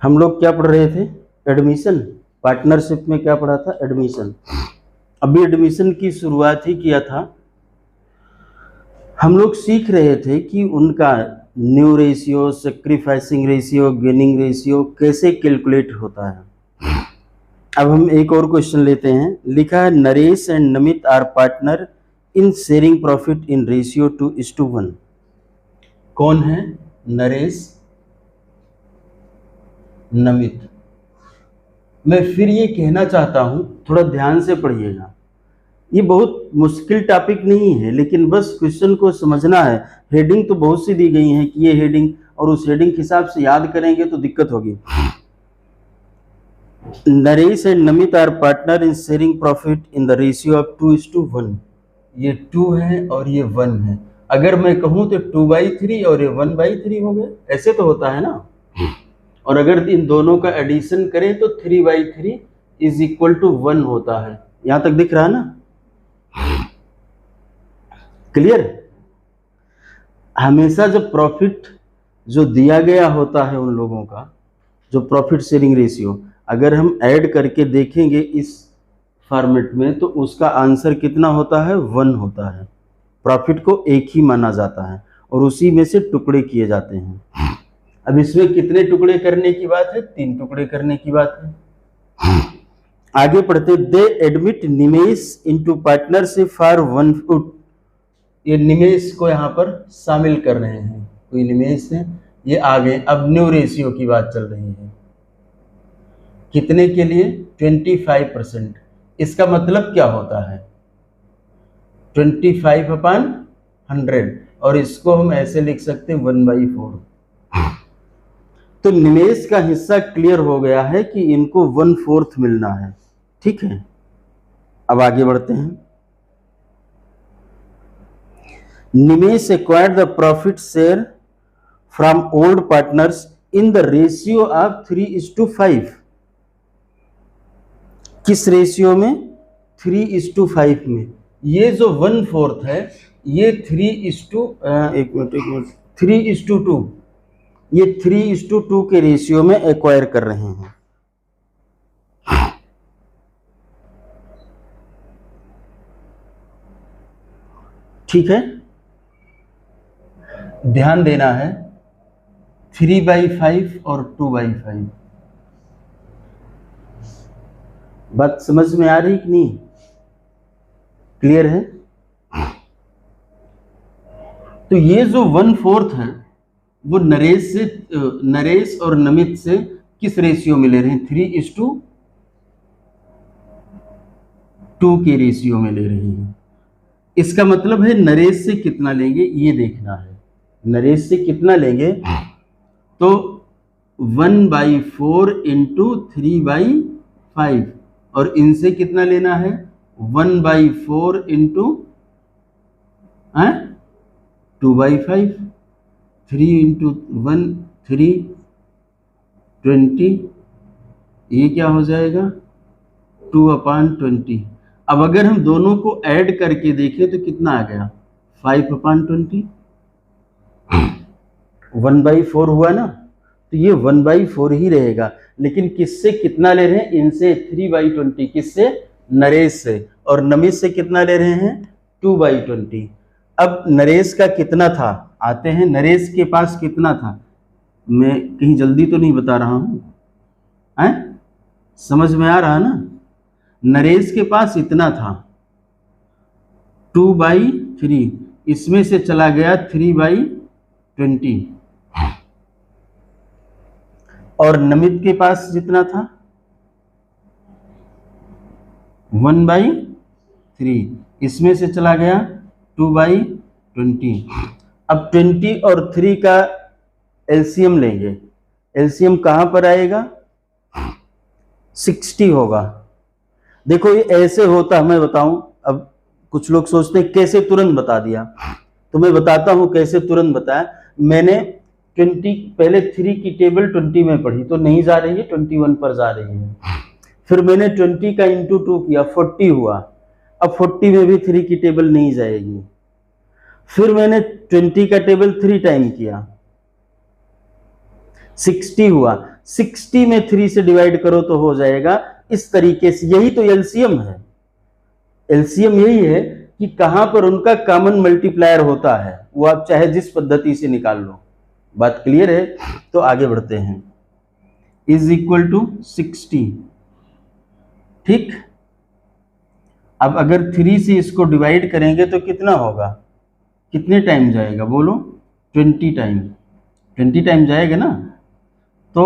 हम लोग क्या पढ़ रहे थे? एडमिशन। पार्टनरशिप में क्या पढ़ा था? एडमिशन। अभी एडमिशन की शुरुआत ही किया था। हम लोग सीख रहे थे कि उनका new ratio, sacrificing ratio, gaining ratio कैसे कैलकुलेट होता है। अब हम एक और क्वेश्चन लेते हैं। लिखा है Naresh and Namit are partner in sharing profit in ratio 2:1। कौन है? नरेश, नमित। मैं फिर ये कहना चाहता हूं, थोड़ा ध्यान से पढ़िएगा। ये बहुत मुश्किल टॉपिक नहीं है, लेकिन बस क्वेश्चन को समझना है। हेडिंग तो बहुत सी दी गई है कि ये हेडिंग, और उस हेडिंग के हिसाब से याद करेंगे तो दिक्कत होगी। Naresh and Namit are partner in sharing profit in the ratio of 2:1। ये 2 है और ये 1 है। अगर मैं कहूं तो 2/3 और ये 1/3 हो गया, ऐसे तो होता है ना। और अगर इन दोनों का एडिशन करें तो 3/3 इज इक्वल टू 1 होता है। यहां तक दिख रहा है ना? क्लियर? हमेशा जब प्रॉफिट जो दिया गया होता है उन लोगों का, जो प्रॉफिट शेयरिंग रेशियो, अगर हम ऐड करके देखेंगे इस फॉर्मेट में तो उसका आंसर कितना होता है? 1 होता है। प्रॉफिट को एक ही माना जाता है और उसी में से टुकड़े किए जाते हैं। अब इसमें कितने टुकड़े करने की बात है? 3 टुकड़े करने की बात है। आगे पढ़ते, दे admit Nimesh into partnership for 1 foot. ये निमेश को यहाँ पर शामिल कर रहे हैं, कोई निमेश है, ये आगे। अब न्यू रेशियो की बात चल रही है। कितने के लिए? 25%। इसका मतलब क्या होता है? 25/100, और इसको हम ऐसे लिख सकते हैं 1/4। तो निवेश का हिस्सा क्लियर हो गया है कि इनको 1/4 मिलना है। ठीक है, अब आगे बढ़ते हैं। निवेश acquired the profit share from old partners in the ratio of 3:5। किस रेशियो में? 3:5 में। ये जो 1/4 है ये 3:2, ये 3:2 के रेशियो में एक्वायर कर रहे हैं। ठीक है, ध्यान देना है। 3/5 और 2/5 बात समझ में आ रही कि नहीं? क्लियर है? तो ये जो 1/4 है वो नरेश और नमित से किस रेशियो में ले रहे हैं? 3:2 के रेशियो में ले रहे हैं। इसका मतलब है नरेश से कितना लेंगे ये देखना है। नरेश से कितना लेंगे? तो 1/4 इंटू 3/5, और इनसे कितना लेना है? 1/4 इंटू 2/5। 3 इंटू 1 3, 20। ये क्या हो जाएगा? 2/20। अब अगर हम दोनों को ऐड करके देखें तो कितना आ गया? 5/20। 1/4 हुआ ना, तो ये 1/4 ही रहेगा। लेकिन किससे कितना ले रहे हैं? इनसे 3/20। किससे? नरेश से। और नमित से कितना ले रहे हैं? 2/20। अब नरेश का कितना था? आते हैं, नरेश के पास कितना था? मैं कहीं जल्दी तो नहीं बता रहा हूं, समझ में आ रहा ना? नरेश के पास इतना था 2/3, इसमें से चला गया 3/20। और नमित के पास जितना था 1/3, इसमें से चला गया 2/20। अब 20 और 3 का एलसीएम लेंगे। एलसीएम कहां पर आएगा? 60 होगा। देखो ये ऐसे होता, मैं बताऊं। अब कुछ लोग सोचते हैं कैसे तुरंत बता दिया, तो मैं बताता हूं कैसे तुरंत बताया। मैंने 20, पहले 3 की टेबल 20 में पढ़ी तो नहीं जा रही है, 21 पर जा रही है। फिर मैंने 20 का इंटू 2 किया, 40 हुआ। अब 40 में भी 3 की टेबल नहीं जाएगी। फिर मैंने 20 का टेबल 3 टाइम किया, 60 हुआ, 60 में 3 से डिवाइड करो तो हो जाएगा इस तरीके से। यही तो एलसीएम है, एलसीएम यही है कि कहां पर उनका कॉमन मल्टीप्लायर होता है, वो आप चाहे जिस पद्धति से निकाल लो। बात क्लियर है? तो आगे बढ़ते हैं। इज इक्वल टू 60, ठीक। अब अगर 3 से इसको डिवाइड करेंगे तो कितना होगा, कितने टाइम जाएगा बोलो? 20 टाइम, 20 टाइम जाएगा ना। तो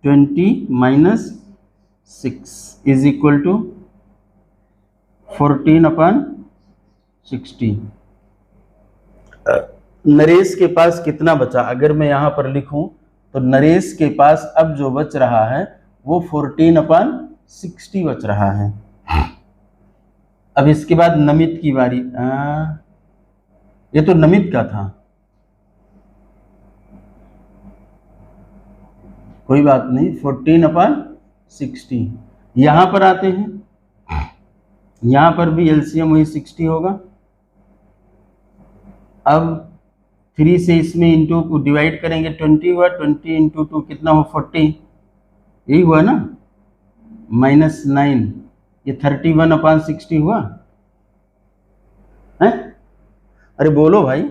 20 minus 6 is equal to 14/60। Naresh के पास कितना बचा? अगर मैं यहां पर लिखूं तो नरेश के पास अब जो बच रहा है वो 14/60 बच रहा है। अब इसके बाद नमित की बारी। ये तो नमित का था, कोई बात नहीं, 14/60। यहां पर आते हैं, यहां पर भी एलसीएम वही 60 होगा। अब 3 से इसमें इंटू को डिवाइड करेंगे, 20 हुआ, 20 इंटू 2 कितना हो, 40, यही हुआ ना, माइनस 9, ये 31/60 हुआ है। अरे बोलो भाई,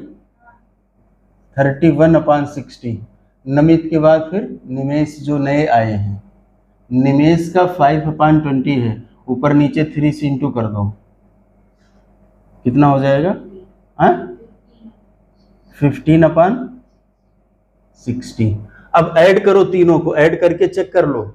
31/60। नमित के बाद फिर निमेश जो नए आए हैं, निमेश का 5/20 है, ऊपर नीचे 3 से इंटू कर दो, कितना हो जाएगा? 15/60। अब ऐड करो, तीनों को ऐड करके चेक कर लो।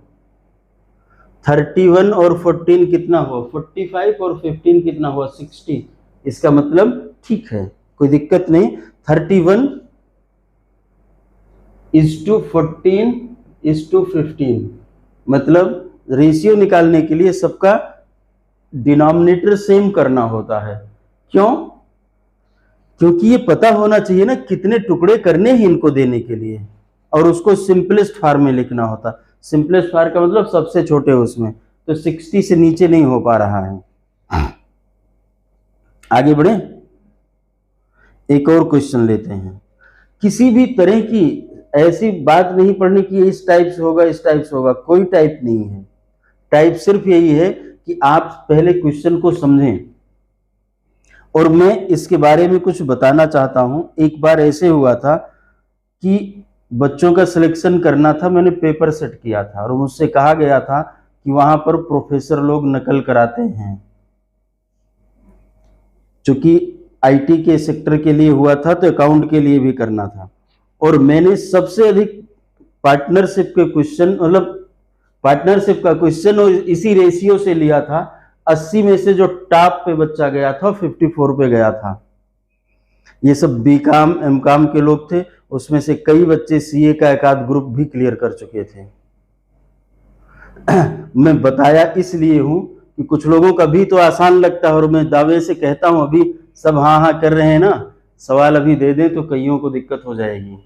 31 और 14 कितना हुआ? 45 और 15 कितना हुआ? 60। इसका मतलब ठीक है, कोई दिक्कत नहीं। 31 इज टू 14 इज टू 15, मतलब रेशियो निकालने के लिए सबका डिनोमिनेटर सेम करना होता है। क्यों? क्योंकि ये पता होना चाहिए ना कितने टुकड़े करने हैं इनको देने के लिए, और उसको सिंपलेस्ट फॉर्म में लिखना होता। सिंपलेस्ट फॉर्म का मतलब सबसे छोटे उसमें, तो 60 से नीचे नहीं हो पा रहा है। आगे बढ़े, एक और क्वेश्चन लेते हैं। किसी भी तरह की ऐसी बात नहीं पढ़नी कि इस टाइप से होगा, इस टाइप से होगा, कोई टाइप नहीं है। टाइप सिर्फ यही है कि आप पहले क्वेश्चन को समझें। और मैं इसके बारे में कुछ बताना चाहता हूं। एक बार ऐसे हुआ था कि बच्चों का सिलेक्शन करना था, मैंने पेपर सेट किया था और मुझसे कहा गया था कि वहां पर प्रोफेसर लोग नकल कराते हैं। चूंकि आईटी के सेक्टर के लिए हुआ था तो अकाउंट के लिए भी करना था, और मैंने सबसे अधिक पार्टनरशिप के क्वेश्चन, मतलब पार्टनरशिप का क्वेश्चन और इसी रेशियो से लिया था। 80 में से जो टॉप पे बच्चा गया था 54 पे गया था। ये सब बीकॉम एमकॉम के लोग थे, उसमें से कई बच्चे सीए का एक आध ग्रुप भी क्लियर कर चुके थे। मैं बताया इसलिए हूं कि कुछ लोगों का भी तो आसान लगता है, और मैं दावे से कहता हूं अभी सब हाँ हाँ कर रहे हैं ना, सवाल अभी दे दें तो कईयों को दिक्कत हो जाएगी।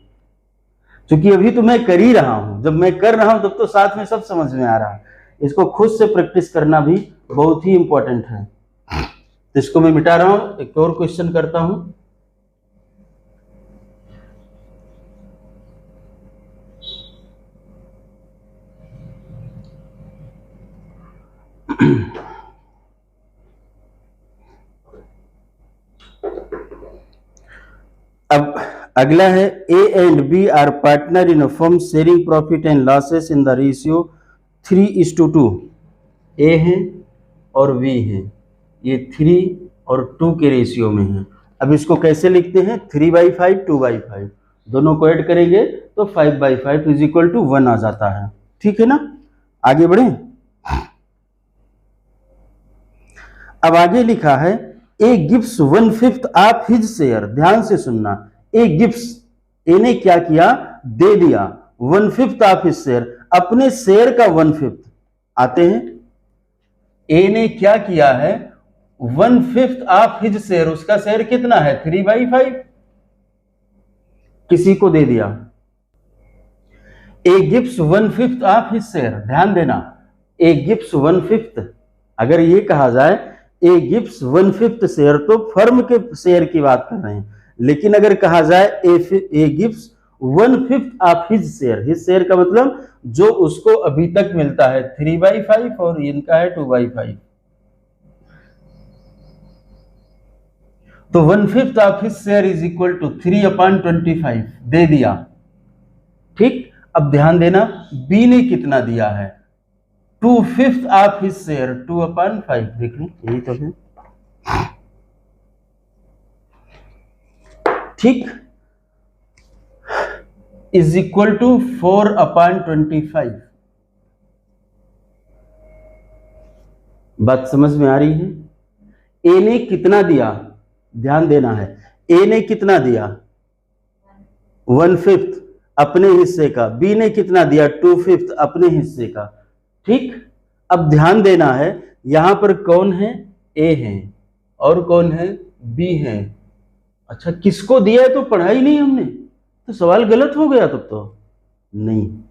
क्योंकि अभी तो मैं कर ही रहा हूं, जब मैं कर रहा हूं तब तो साथ में सब समझ में आ रहा है। इसको खुद से प्रैक्टिस करना भी बहुत ही इंपॉर्टेंट है। तो इसको मैं मिटा रहा हूं, एक और क्वेश्चन करता हूं। अब अगला है, A and B are partner in a firm sharing profit and losses in the ratio 3:2। A है और बी है, ये 3 और 2 के रेशियो में है। अब इसको कैसे लिखते हैं? 3/5 2/5, दोनों को ऐड करेंगे तो 5/5 इज इक्वल टू 1 आ जाता है। ठीक है ना? आगे बढ़े। अब आगे लिखा है, A gives 1/5 of his share. ध्यान से सुनना, ए गिव्स, ए ने क्या किया? दे दिया 1/5 ऑफ हिज शेयर, अपने शेयर का 1/5। आते हैं, ए ने क्या किया है? 1/5 ऑफ हिज शेयर, उसका शेयर कितना है? 3/5, किसी को दे दिया। A gives 1/5 of his share, ध्यान देना, ए गिव्स 1/5। अगर ये कहा जाए ए गिव्स 1/5 शेयर तो फर्म के शेयर की बात कर रहे हैं, लेकिन अगर कहा जाए A gives 1/5 of his share का मतलब जो उसको अभी तक मिलता है 3/5 और इनका है 2/5, तो 1/5 of his share is equal to 3/25 दे दिया। ठीक, अब ध्यान देना बी ने कितना दिया है, 2/5 ऑफ हिज शेयर 2/5, देख लो यही तो है। ठीक, इज इक्वल टू 4/25। बात समझ में आ रही है? ए ने कितना दिया, ध्यान देना है, ए ने कितना दिया 1/5 अपने हिस्से का, बी ने कितना दिया 2/5 अपने हिस्से का। ठीक, अब ध्यान देना है यहां पर कौन है, ए है और कौन है, बी है। अच्छा, किसको दिया है तो पढ़ा ही नहीं हमने, तो सवाल गलत हो गया तब तो। नहीं,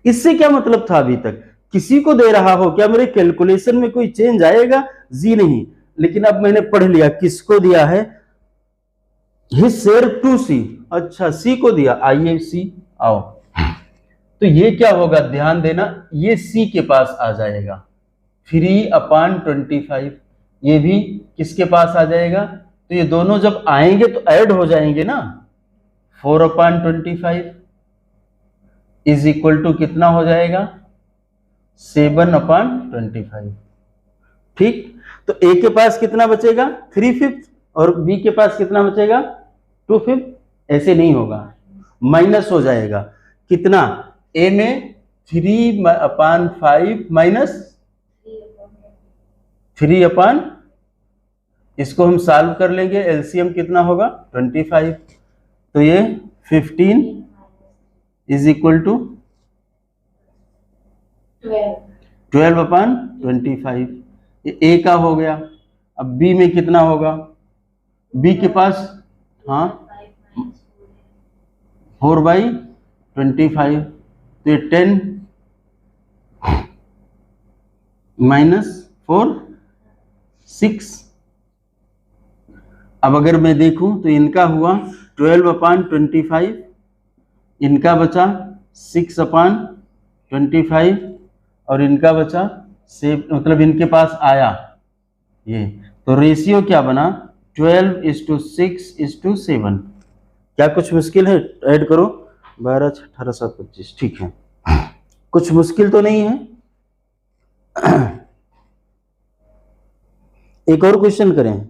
इससे क्या मतलब था, अभी तक किसी को दे रहा हो क्या मेरे कैलकुलेशन में कोई चेंज आएगा, जी नहीं। लेकिन अब मैंने पढ़ लिया किसको दिया है, हिज शेयर टू सी। अच्छा, सी को दिया, आइए सी आओ, तो ये क्या होगा, ध्यान देना, ये सी के पास आ जाएगा 3/25, ये भी किसके पास आ जाएगा, तो ये दोनों जब आएंगे तो ऐड हो जाएंगे ना, 4/25 इज इक्वल टू कितना हो जाएगा 7/25। ठीक, तो ए के पास कितना बचेगा 3/5 और बी के पास कितना बचेगा 2/5, ऐसे नहीं होगा, माइनस हो जाएगा, कितना, ए में 3/5 माइनस 3/, इसको हम सॉल्व कर लेंगे, एलसीएम कितना होगा 25, तो ये 15 इज इक्वल टू 12/25, ये ए का हो गया। अब बी में कितना होगा, बी के पास, हाँ 4/25, तो ये 10 माइनस 4 6। अब अगर मैं देखूं तो इनका हुआ 12/25, इनका बचा 6/25 और इनका बचा मतलब इनके पास आया ये, तो रेशियो क्या बना 12:6:7। क्या कुछ मुश्किल है, ऐड करो 12 18 7 25, ठीक है, कुछ मुश्किल तो नहीं है। एक और क्वेश्चन करें,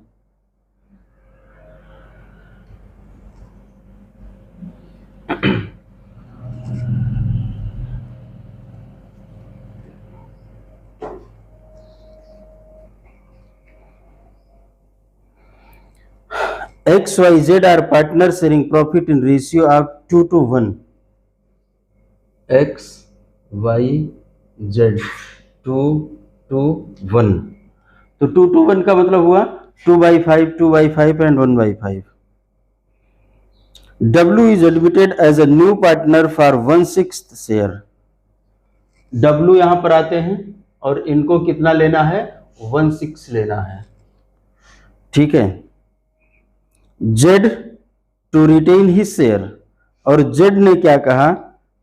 XYZ are partners sharing profit in ratio of 2:1. XYZ 2:1, तो 2:1 का मतलब हुआ 2/5, 2/5 and 1/5. W is admitted as a new partner for 1/6 share. W यहां पर आते हैं और इनको कितना लेना है 1/6 लेना है, ठीक है। Z to retain his share, और Z ने क्या कहा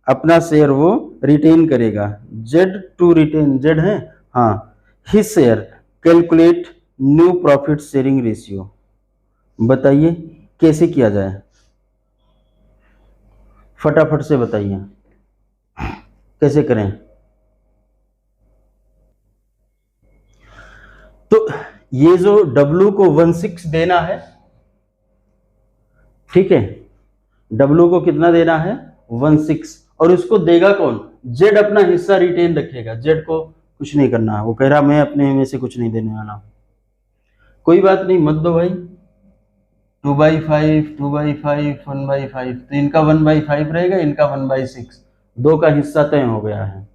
अपना शेयर वो रिटेन करेगा, Z टू रिटेन, Z है हाँ, his share, calculate new profit sharing ratio. बताइए कैसे किया जाए, फटाफट से बताइए कैसे करें। तो ये जो W को 1/6 देना है, ठीक है, W को कितना देना है 1/6, और उसको देगा कौन, Z अपना हिस्सा रिटेन रखेगा, Z को कुछ नहीं करना है, वो कह रहा मैं अपने में से कुछ नहीं देने वाला। कोई बात नहीं, मत दो भाई, 2/5, 2/5, 1/5, तो इनका 1/5 रहेगा, इनका 1/6, दो का हिस्सा तय हो गया है,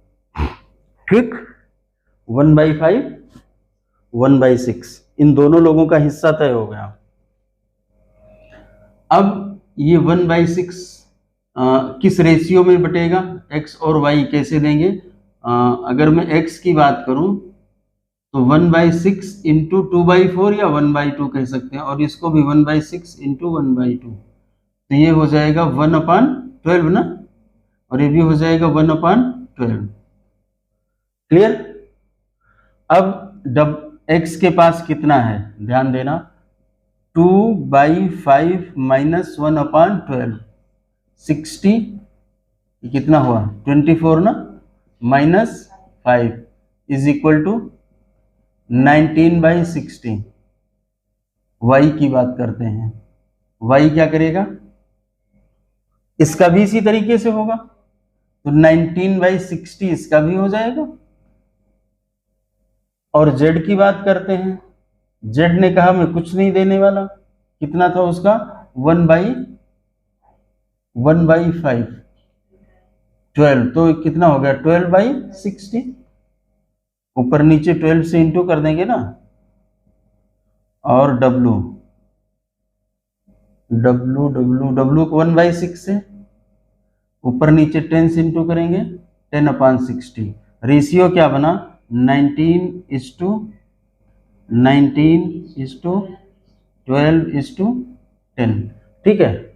ठीक, 1/5, 1/6, इन दोनों लोगों का हिस्सा तय हो गया। अब ये 1/6 किस रेशियो में बटेगा, x और y कैसे देंगे, अगर मैं x की बात करूं तो 1/6 इंटू 2/4 या 1/2 कह सकते हैं, और इसको भी 1/6 इंटू 1/2, तो ये हो जाएगा 1/12 ना, और ये भी हो जाएगा 1/12। क्लियर। अब x के पास कितना है, ध्यान देना, 2/5 माइनस 1/12, 60, ये कितना हुआ 24 ना, minus 5 is equal to 19/60। y की बात करते हैं, y क्या करेगा, इसका भी इसी तरीके से होगा, तो 19/60 इसका भी हो जाएगा। और z की बात करते हैं, z ने कहा मैं कुछ नहीं देने वाला, कितना था उसका 1/5, 12, तो कितना हो गया 12/60, ऊपर नीचे 12 से इंटू कर देंगे ना, और w को 1/6 से ऊपर नीचे 10 से इंटू करेंगे, 10/60, रेशियो क्या बना 19:12:10, ठीक है।